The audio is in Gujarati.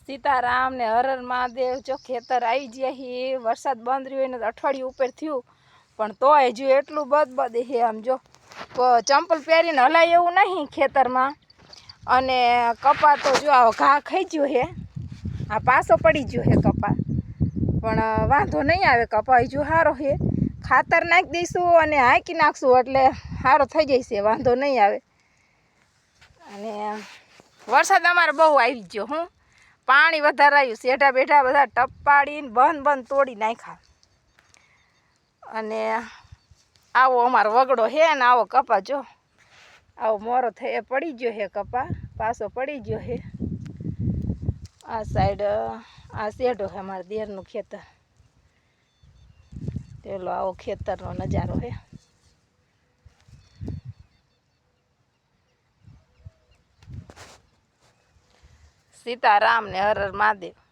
सीताराम ने हर हर महादेव जो खेतर आई गया ही वरसाद बंद रह्यो ने अठवाडिયું ઉપર થયું પણ તોય હજુ એટલું બદબદ હે આમ જો ચંપલ પહેરીને હલાય એવું નહીં ખેતરમાં અને કપા તો જો આવો ઘા ખાઈ ગયો હે આ પાસો પડી ગયો હે કપા પણ વાંધો નહીં આવે કપા હજુ સારો હે ખાતર નાખી દઈશું અને હાંકી નાખશું એટલે સારો થઈ જશે વાંધો નહીં આવે અને વરસાદ અમારે બહુ આવી ગયો હું પાણી વધારે આવ્યું શેઢા બેઠા બધા ટપ પાડીને બંધ તોડી નાખ્યા અને આવો અમારો વગડો હે ને આવો કપા જો આવો મોરો થઈ પડી ગયો હે કપા પાસો પડી ગયો હે આ સાઈડ આ શેઢો હે અમારા દેરનું ખેતર પેલો આવો ખેતરનો નજારો હે सीताराम ने हर हर महादेव।